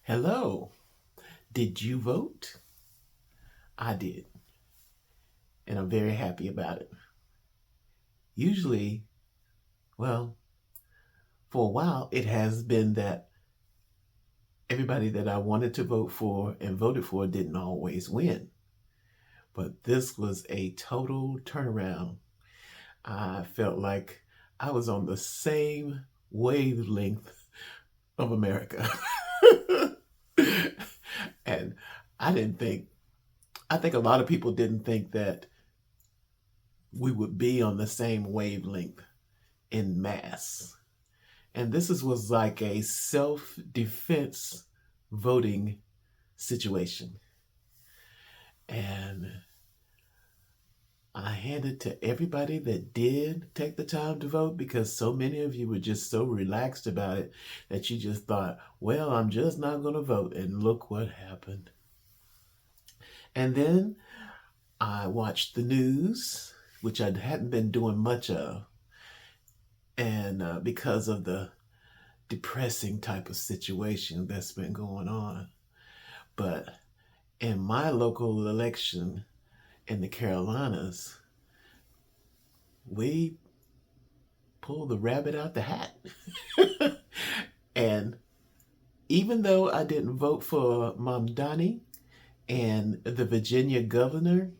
Hello. Did you vote? I did, and I'm very happy about it. Usually, well, for a while, it has been that everybody that I wanted to vote for and voted for didn't always win. But this was a total turnaround. I felt like I was on the same wavelength of America. And I didn't think, I think a lot of people didn't think that we would be on the same wavelength in mass. And was like a self defense voting situation. And I handed to everybody that did take the time to vote because so many of you were just so relaxed about it that you just thought, well, I'm just not going to vote. And look what happened. And then I watched the news, which I hadn't been doing much of. And because of the depressing type of situation that's been going on. But in my local election in the Carolinas, we pulled the rabbit out the hat. And even though I didn't vote for Mamdani and the Virginia governor,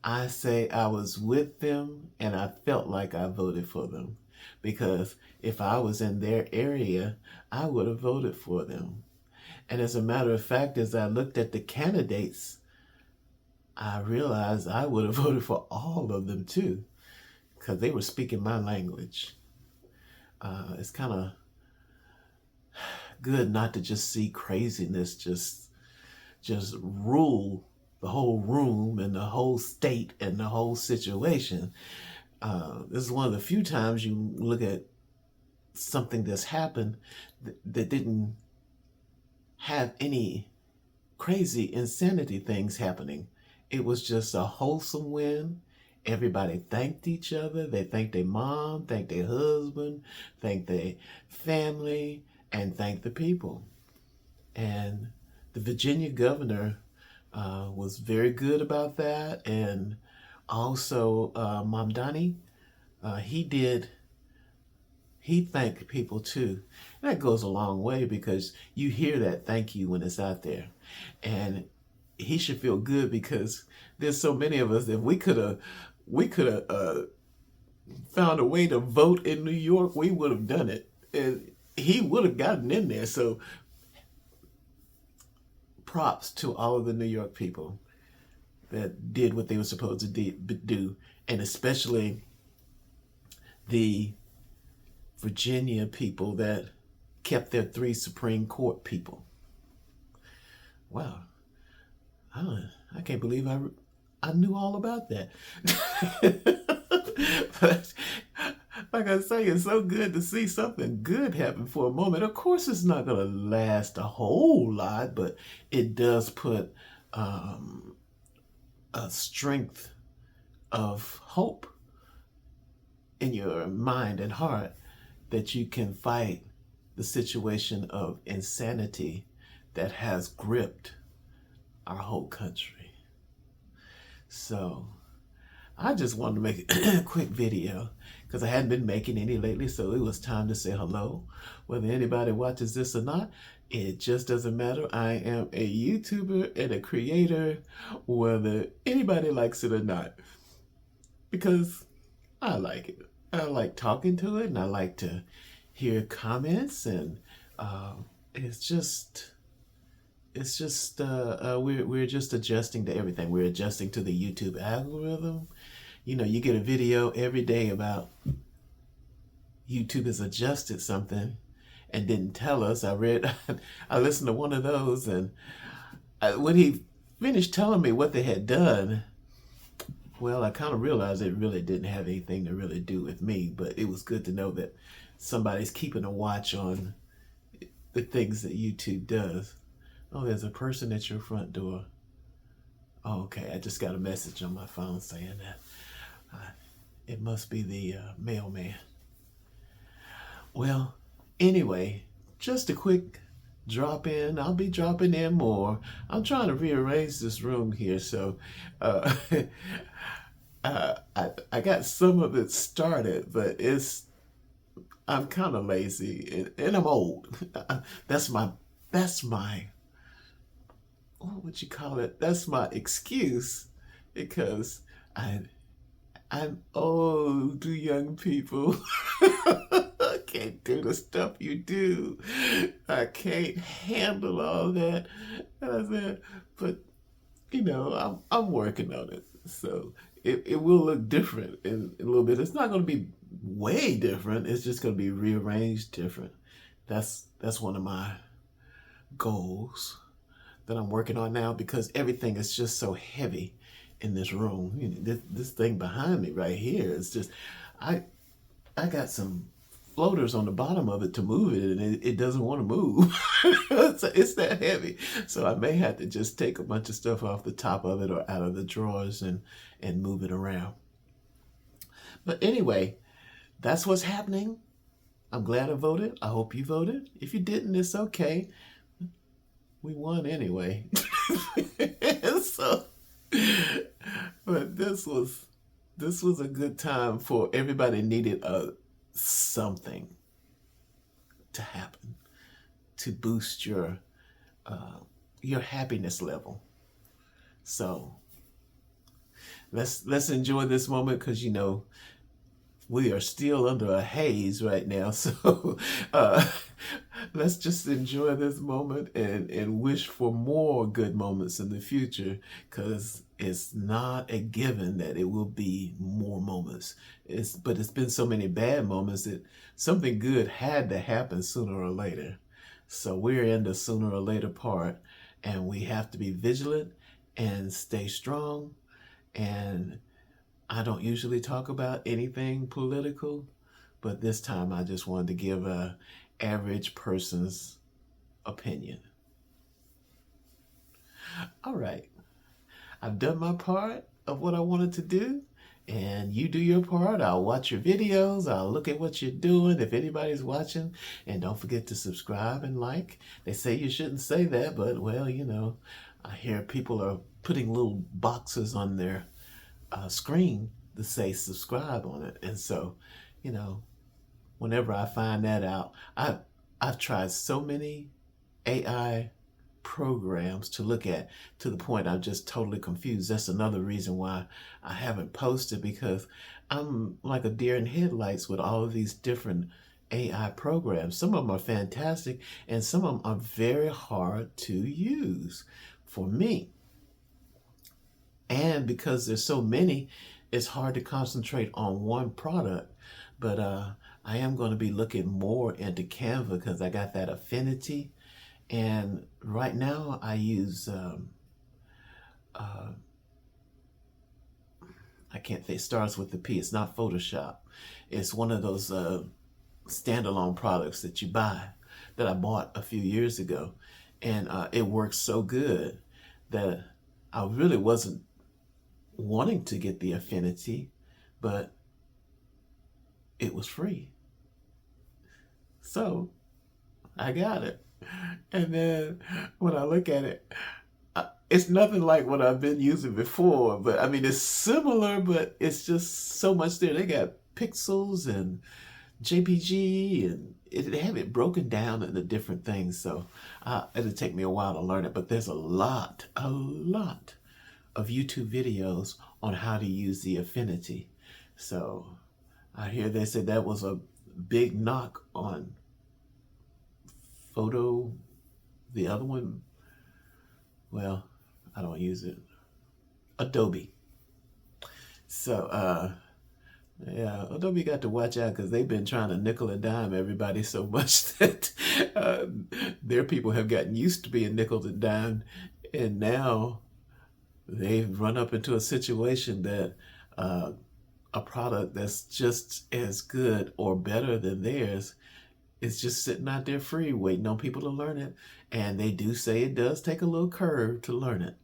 I say I was with them and I felt like I voted for them because if I was in their area, I would have voted for them. And as a matter of fact, as I looked at the candidates, I realized I would have voted for all of them too because they were speaking my language. It's kind of good not to just see craziness just rule the whole room and the whole state and the whole situation. This is one of the few times you look at something that's happened that didn't have any crazy insanity things happening. It was just a wholesome win. Everybody thanked each other. They thanked their mom, thanked their husband, thanked their family, and thanked the people. And the Virginia governor was very good about that. And also Mamdani, he did, he thanked people too. And that goes a long way because you hear that thank you when it's out there. And he should feel good because there's so many of us that we could have found a way to vote in New York, we would have done it. And he would have gotten in there. So props to all of the New York people that did what they were supposed to do, and especially the Virginia people that kept their three Supreme Court people. Wow, I can't believe I knew all about that. But like I say, it's so good to see something good happen for a moment. Of course, it's not going to last a whole lot, but it does put um, a strength of hope in your mind and heart that you can fight the situation of insanity that has gripped our whole country. So I just wanted to make a quick video because I hadn't been making any lately, so it was time to say hello. Whether anybody watches this or not, it just doesn't matter. I am a YouTuber and a creator, whether anybody likes it or not, because I like it. I like talking to it, and I like to hear comments, and uh, it's just we're just adjusting to everything. We're adjusting to the YouTube algorithm. You know, you get a video every day about YouTube has adjusted something and didn't tell us. I listened to one of those, and when he finished telling me what they had done, well, I kind of realized it really didn't have anything to really do with me, but it was good to know that somebody's keeping a watch on the things that YouTube does. Oh, there's a person at your front door. Oh, okay, I just got a message on my phone saying that. It must be the mailman. Well, anyway, just a quick drop in. I'll be dropping in more. I'm trying to rearrange this room here, so uh, I got some of it started, but I'm kind of lazy and I'm old. That's my what would you call it? That's my excuse because I I'm old, young people. I can't do the stuff you do. I can't handle all that. I said, but I'm working on it. So it will look different in a little bit. It's not going to be way different. It's just going to be rearranged different. That's one of my goals that I'm working on now because everything is just so heavy in this room. This thing behind me right here is just, I I got some floaters on the bottom of it to move it, and it doesn't want to move. It's that heavy, so I may have to just take a bunch of stuff off the top of it or out of the drawers and move it around. But anyway, that's what's happening. I'm glad I voted. I hope you voted. If you didn't, it's okay. We won anyway. So, but this was a good time for everybody needed something to happen to boost uh, your happiness level. So let's enjoy this moment because we are still under a haze right now. So uh, let's just enjoy this moment and wish for more good moments in the future because it's not a given that it will be more moments. But it's been so many bad moments that something good had to happen sooner or later. So we're in the sooner or later part, and we have to be vigilant and stay strong. And I don't usually talk about anything political, but this time I just wanted to give a average person's opinion. All right, I've done my part of what I wanted to do, and you do your part. I'll watch your videos. I'll look at what you're doing if anybody's watching, and don't forget to subscribe and like. They say you shouldn't say that, but well, I hear people are putting little boxes on their screen to say subscribe on it. And so, you know, whenever I find that out, I've tried so many AI programs to look at to the point I'm just totally confused. That's another reason why I haven't posted because I'm like a deer in headlights with all of these different AI programs. Some of them are fantastic and some of them are very hard to use for me. And because there's so many, it's hard to concentrate on one product. But I am going to be looking more into Canva because I got that affinity. And right now I use, uh, I can't think, it starts with the P. It's not Photoshop. It's one of those standalone products that you buy that I bought a few years ago. And it works so good that I really wasn't wanting to get the affinity, but it was free. So I got it. And then when I look at it, it's nothing like what I've been using before, but I mean, it's similar, but it's just so much there. They got pixels and JPG and they have it broken down into different things. So it'll take me a while to learn it, but there's a lot of YouTube videos on how to use the affinity. So I hear they said that was a big knock on photo. The other one, well, I don't use it. Adobe. So yeah, Adobe got to watch out because they've been trying to nickel and dime everybody so much that their people have gotten used to being nickel and dime, and now they've run up into a situation that a product that's just as good or better than theirs is just sitting out there free, waiting on people to learn it. And they do say it does take a little curve to learn it.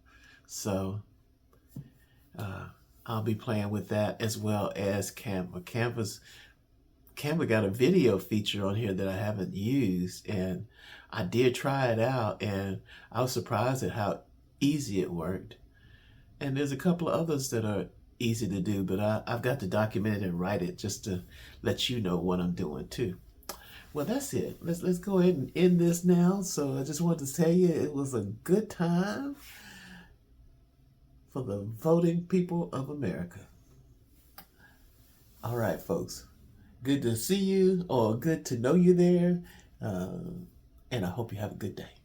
So I'll be playing with that as well as Canva. Canva got a video feature on here that I haven't used, and I did try it out, and I was surprised at how easy it worked. And there's a couple of others that are easy to do, but I've got to document it and write it just to let you know what I'm doing too. Well, that's it. Let's go ahead and end this now. So I just wanted to tell you it was a good time for the voting people of America. All right, folks. Good to see you, or good to know you there. And I hope you have a good day.